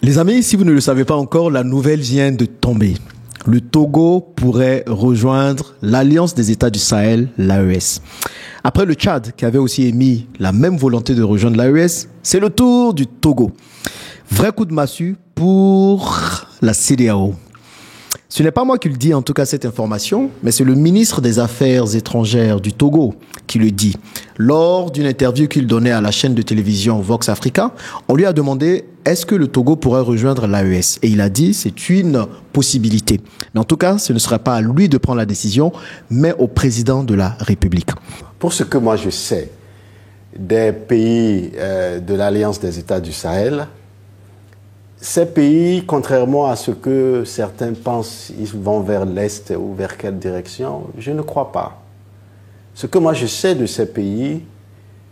Les amis, si vous ne le savez pas encore, la nouvelle vient de tomber. Le Togo pourrait rejoindre l'Alliance des États du Sahel, l'AES. Après le Tchad, qui avait aussi émis la même volonté de rejoindre l'AES, c'est le tour du Togo. Vrai coup de massue pour la CEDEAO. Ce n'est pas moi qui le dis, en tout cas, cette information, mais c'est le ministre des Affaires étrangères du Togo qui le dit. Lors d'une interview qu'il donnait à la chaîne de télévision Vox Africa, on lui a demandé est-ce que le Togo pourrait rejoindre l'AES ? Et il a dit c'est une possibilité. Mais en tout cas, ce ne sera pas à lui de prendre la décision, mais au président de la République. Pour ce que moi je sais des pays de l'Alliance des États du Sahel, ces pays, contrairement à ce que certains pensent, ils vont vers l'Est ou vers quelle direction, je ne crois pas. Ce que moi je sais de ces pays,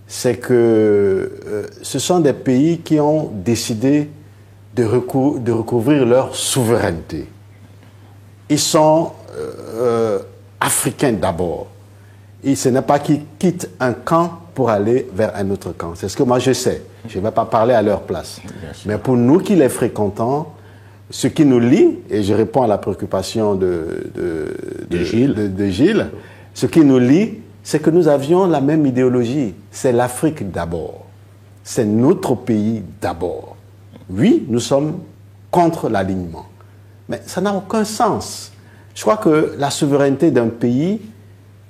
c'est que ce sont des pays qui ont décidé de recouvrir leur souveraineté. Ils sont africains d'abord. Et ce n'est pas qu'ils quittent un camp pour aller vers un autre camp. C'est ce que moi je sais. Je ne vais pas parler à leur place. Mais pour nous qui les fréquentons, ce qui nous lie, et je réponds à la préoccupation de Gilles, ce qui nous lie, c'est que nous avions la même idéologie. C'est l'Afrique d'abord. C'est notre pays d'abord. Oui, nous sommes contre l'alignement. Mais ça n'a aucun sens. Je crois que la souveraineté d'un pays,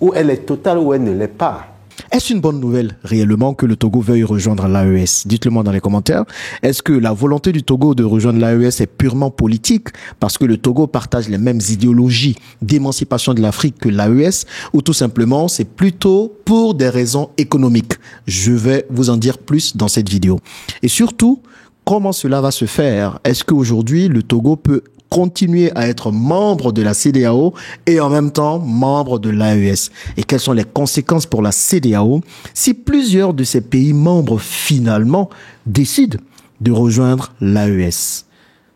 où elle est totale ou elle ne l'est pas. Est-ce une bonne nouvelle réellement que le Togo veuille rejoindre l'AES ? Dites-le moi dans les commentaires. Est-ce que la volonté du Togo de rejoindre l'AES est purement politique parce que le Togo partage les mêmes idéologies d'émancipation de l'Afrique que l'AES, ou tout simplement c'est plutôt pour des raisons économiques ? Je vais vous en dire plus dans cette vidéo. Et surtout, comment cela va se faire ? Est-ce qu'aujourd'hui le Togo peut continuer à être membre de la CEDEAO et en même temps membre de l'AES? Et quelles sont les conséquences pour la CEDEAO si plusieurs de ces pays membres finalement décident de rejoindre l'AES?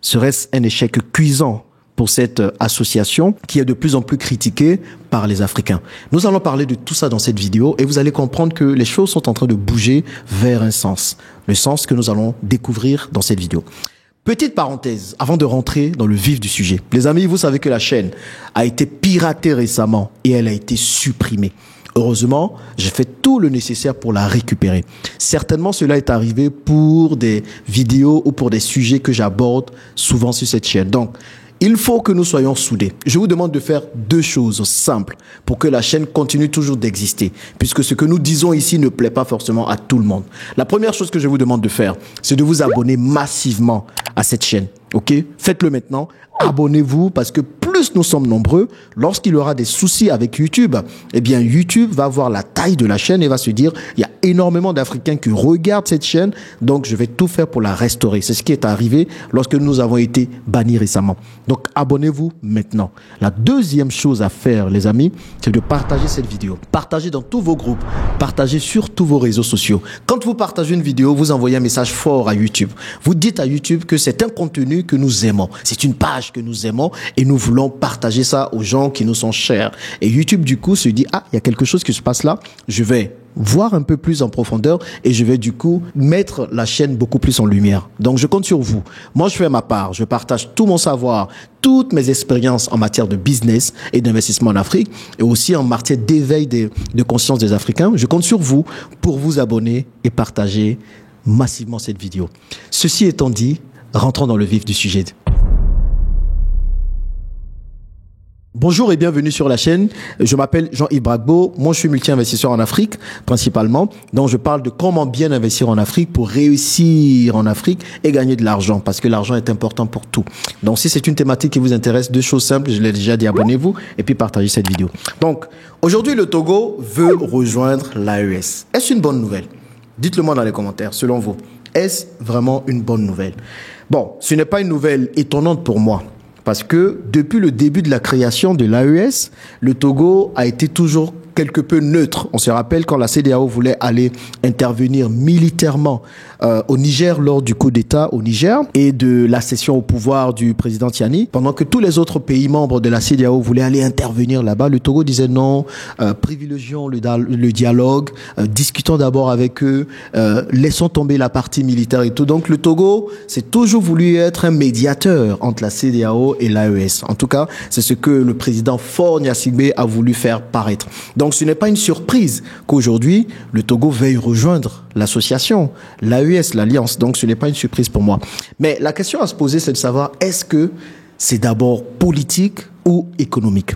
Serait-ce un échec cuisant pour cette association qui est de plus en plus critiquée par les Africains? Nous allons parler de tout ça dans cette vidéo et vous allez comprendre que les choses sont en train de bouger vers un sens. Le sens que nous allons découvrir dans cette vidéo. Petite parenthèse, avant de rentrer dans le vif du sujet. Les amis, vous savez que la chaîne a été piratée récemment et elle a été supprimée. Heureusement, j'ai fait tout le nécessaire pour la récupérer. Certainement, cela est arrivé pour des vidéos ou pour des sujets que j'aborde souvent sur cette chaîne. Donc, il faut que nous soyons soudés. Je vous demande de faire deux choses simples pour que la chaîne continue toujours d'exister, puisque ce que nous disons ici ne plaît pas forcément à tout le monde. La première chose que je vous demande de faire, c'est de vous abonner massivement à cette chaîne. Ok? Faites-le maintenant. Abonnez-vous parce que plus nous sommes nombreux, lorsqu'il y aura des soucis avec YouTube, eh bien YouTube va voir la taille de la chaîne et va se dire il y a énormément d'Africains qui regardent cette chaîne, donc je vais tout faire pour la restaurer. C'est ce qui est arrivé lorsque nous avons été bannis récemment. Donc abonnez-vous maintenant. La deuxième chose à faire, les amis, c'est de partager cette vidéo. Partagez dans tous vos groupes, partagez sur tous vos réseaux sociaux. Quand vous partagez une vidéo, vous envoyez un message fort à YouTube. Vous dites à YouTube que c'est un contenu que nous aimons. C'est une page que nous aimons et nous voulons partager ça aux gens qui nous sont chers. Et YouTube, du coup, se dit, ah, il y a quelque chose qui se passe là, je vais voir un peu plus en profondeur et je vais du coup mettre la chaîne beaucoup plus en lumière. Donc je compte sur vous. Moi je fais ma part, je partage tout mon savoir, toutes mes expériences en matière de business et d'investissement en Afrique et aussi en matière d'éveil de conscience des Africains. Je compte sur vous pour vous abonner et partager massivement cette vidéo. Ceci étant dit, rentrons dans le vif du sujet. Bonjour et bienvenue sur la chaîne. Je m'appelle Jean-Yves Bragbo. Moi, je suis multi-investisseur en Afrique, principalement. Donc, je parle de comment bien investir en Afrique pour réussir en Afrique et gagner de l'argent, parce que l'argent est important pour tout. Donc, si c'est une thématique qui vous intéresse, deux choses simples, je l'ai déjà dit, abonnez-vous et puis partagez cette vidéo. Donc, aujourd'hui, le Togo veut rejoindre l'AES. Est-ce une bonne nouvelle? Dites-le moi dans les commentaires, selon vous. Est-ce vraiment une bonne nouvelle? Bon, ce n'est pas une nouvelle étonnante pour moi. Parce que depuis le début de la création de l'AES, le Togo a été toujours quelque peu neutre. On se rappelle quand la CEDEAO voulait aller intervenir militairement au Niger lors du coup d'État au Niger et de l'accession au pouvoir du président Tiani, pendant que tous les autres pays membres de la CEDEAO voulaient aller intervenir là-bas, le Togo disait non, privilégions le dialogue, discutons d'abord avec eux, laissons tomber la partie militaire et tout. Donc le Togo s'est toujours voulu être un médiateur entre la CEDEAO et l'AES. En tout cas, c'est ce que le président Faure Gnassingbé a voulu faire paraître. Donc ce n'est pas une surprise qu'aujourd'hui le Togo veuille rejoindre l'association, l'AES, l'Alliance. Donc ce n'est pas une surprise pour moi. Mais la question à se poser, c'est de savoir, est-ce que c'est d'abord politique ou économique?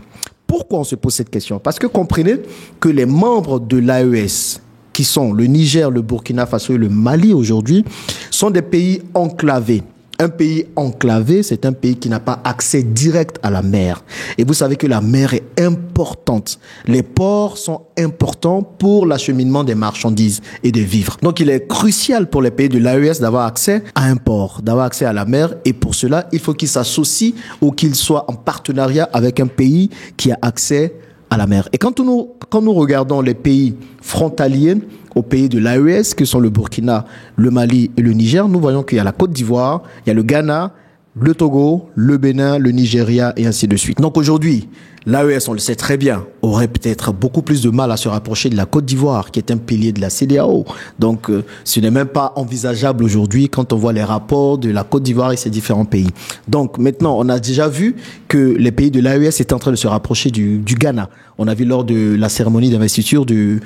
Pourquoi on se pose cette question? Parce que comprenez que les membres de l'AES, qui sont le Niger, le Burkina Faso et le Mali aujourd'hui, sont des pays enclavés. Un pays enclavé, c'est un pays qui n'a pas accès direct à la mer. Et vous savez que la mer est importante. Les ports sont importants pour l'acheminement des marchandises et des vivres. Donc il est crucial pour les pays de l'AES d'avoir accès à un port, d'avoir accès à la mer. Et pour cela, il faut qu'ils s'associent ou qu'ils soient en partenariat avec un pays qui a accès à la mer. Et quand nous regardons les pays frontaliers aux pays de l'AES, que sont le Burkina, le Mali et le Niger, nous voyons qu'il y a la Côte d'Ivoire, il y a le Ghana, le Togo, le Bénin, le Nigeria et ainsi de suite. Donc aujourd'hui, l'AES, on le sait très bien, aurait peut-être beaucoup plus de mal à se rapprocher de la Côte d'Ivoire, qui est un pilier de la CEDEAO. Donc ce n'est même pas envisageable aujourd'hui quand on voit les rapports de la Côte d'Ivoire et ses différents pays. Donc maintenant, on a déjà vu que les pays de l'AES étaient en train de se rapprocher du Ghana. On a vu lors de la cérémonie d'investiture du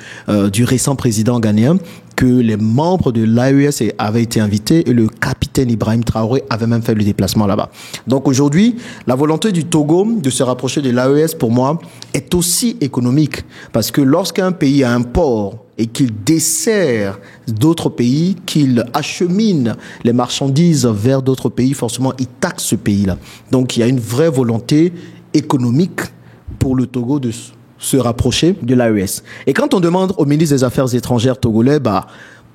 récent président ghanéen que les membres de l'AES avaient été invités et le capitaine Ibrahim Traoré avait même fait le déplacement là-bas. Donc aujourd'hui, la volonté du Togo de se rapprocher de l'AES, pour moi, est aussi économique. Parce que lorsqu'un pays a un port et qu'il dessert d'autres pays, qu'il achemine les marchandises vers d'autres pays, forcément, il taxe ce pays-là. Donc il y a une vraie volonté économique pour le Togo de se rapprocher de l'AES. Et quand on demande au ministre des Affaires étrangères togolais,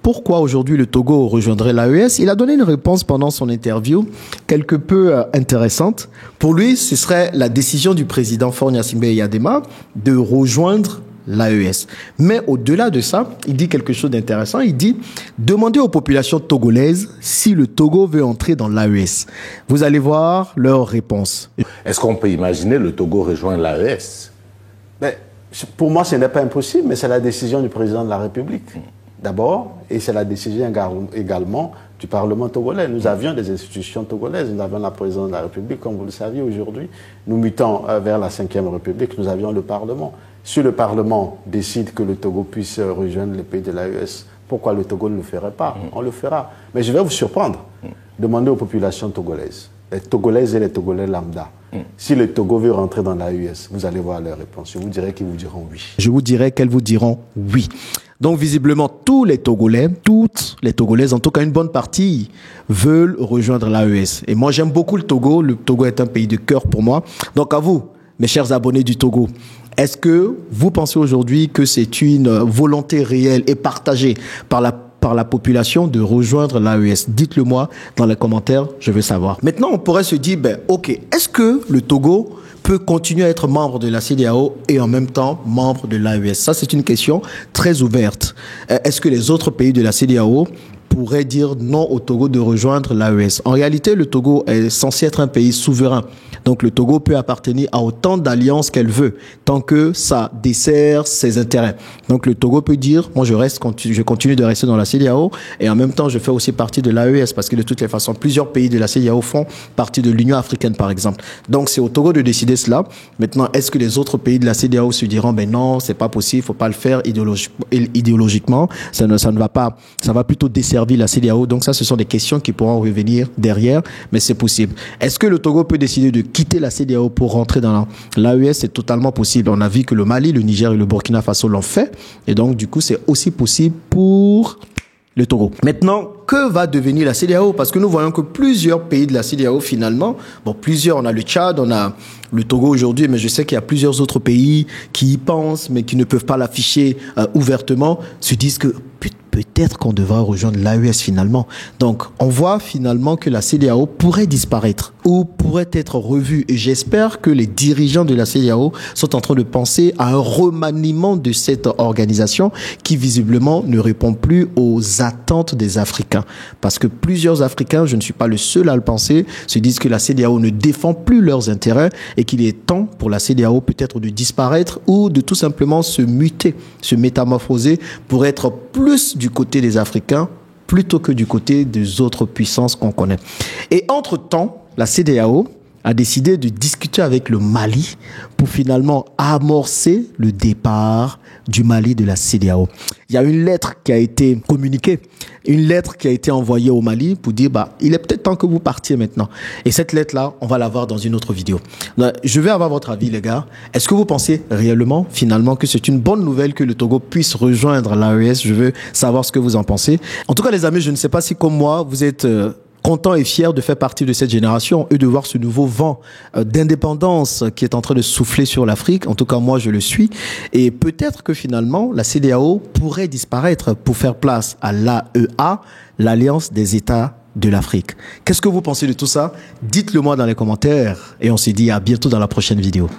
pourquoi aujourd'hui le Togo rejoindrait l'AES, il a donné une réponse pendant son interview quelque peu intéressante. Pour lui, ce serait la décision du président Faure Gnassingbé Eyadema de rejoindre l'AES. Mais au-delà de ça, il dit quelque chose d'intéressant. Il dit, demandez aux populations togolaises si le Togo veut entrer dans l'AES. Vous allez voir leur réponse. Est-ce qu'on peut imaginer le Togo rejoindre l'AES? Pour moi, ce n'est pas impossible, mais c'est la décision du président de la République, d'abord, et c'est la décision également du Parlement togolais. Nous avions des institutions togolaises, nous avions la présidence de la République, comme vous le saviez aujourd'hui. Nous mutons vers la 5e République, nous avions le Parlement. Si le Parlement décide que le Togo puisse rejoindre les pays de l'AES, pourquoi le Togo ne le ferait pas? On le fera. Mais je vais vous surprendre. Demandez aux populations togolaises, les Togolaises et les Togolais lambda, si le Togo veut rentrer dans l'AES, vous allez voir leur réponse. Je vous dirai qu'ils vous diront oui. Je vous dirai qu'elles vous diront oui. Donc visiblement, tous les Togolais, toutes les Togolaises, en tout cas une bonne partie, veulent rejoindre l'AES. Et moi, j'aime beaucoup le Togo. Le Togo est un pays de cœur pour moi. Donc à vous, mes chers abonnés du Togo, est-ce que vous pensez aujourd'hui que c'est une volonté réelle et partagée par la population de rejoindre l'AES? Dites-le moi dans les commentaires, je veux savoir. Maintenant, on pourrait se dire, ok, est-ce que le Togo peut continuer à être membre de la CEDEAO et en même temps membre de l'AES? Ça, c'est une question très ouverte. Est-ce que les autres pays de la CEDEAO pourraient dire non au Togo de rejoindre l'AES? En réalité, le Togo est censé être un pays souverain. Donc le Togo peut appartenir à autant d'alliances qu'elle veut, tant que ça dessert ses intérêts. Donc le Togo peut dire, moi je continue de rester dans la CEDEAO et en même temps je fais aussi partie de l'AES, parce que de toutes les façons, plusieurs pays de la CEDEAO font partie de l'Union africaine par exemple. Donc c'est au Togo de décider cela. Maintenant, est-ce que les autres pays de la CEDEAO se diront, non, c'est pas possible, faut pas le faire idéologiquement, ça ne va pas, ça va plutôt desservir la CEDEAO. Donc ça, ce sont des questions qui pourront revenir derrière, mais c'est possible. Est-ce que le Togo peut décider de quitter la CEDEAO pour rentrer dans l'AES? C'est totalement possible. On a vu que le Mali, le Niger et le Burkina Faso l'ont fait. Et donc, du coup, c'est aussi possible pour le Togo. Maintenant, que va devenir la CEDEAO? Parce que nous voyons que plusieurs pays de la CEDEAO, finalement, plusieurs, on a le Tchad, on a le Togo aujourd'hui, mais je sais qu'il y a plusieurs autres pays qui y pensent, mais qui ne peuvent pas l'afficher ouvertement, se disent que peut-être qu'on devra rejoindre l'AES finalement. Donc, on voit finalement que la CEDEAO pourrait disparaître ou pourrait être revue. Et j'espère que les dirigeants de la CEDEAO sont en train de penser à un remaniement de cette organisation qui visiblement ne répond plus aux attentes des Africains. Parce que plusieurs Africains, je ne suis pas le seul à le penser, se disent que la CEDEAO ne défend plus leurs intérêts et qu'il est temps pour la CEDEAO peut-être de disparaître ou de tout simplement se muter, se métamorphoser pour être plus du côté des Africains plutôt que du côté des autres puissances qu'on connaît. Et entre-temps, la CEDEAO a décidé de discuter avec le Mali pour finalement amorcer le départ du Mali de la CEDEAO. Il y a une lettre qui a été communiquée, une lettre qui a été envoyée au Mali pour dire il est peut-être temps que vous partiez maintenant. Et cette lettre-là, on va la voir dans une autre vidéo. Je vais avoir votre avis, les gars. Est-ce que vous pensez réellement, finalement, que c'est une bonne nouvelle que le Togo puisse rejoindre l'AES? Je veux savoir ce que vous en pensez. En tout cas, les amis, je ne sais pas si, comme moi, vous êtes content et fier de faire partie de cette génération et de voir ce nouveau vent d'indépendance qui est en train de souffler sur l'Afrique. En tout cas, moi, je le suis. Et peut-être que finalement, la CEDEAO pourrait disparaître pour faire place à l'AEA, l'Alliance des États de l'Afrique. Qu'est-ce que vous pensez de tout ça? Dites-le moi dans les commentaires et on se dit à bientôt dans la prochaine vidéo.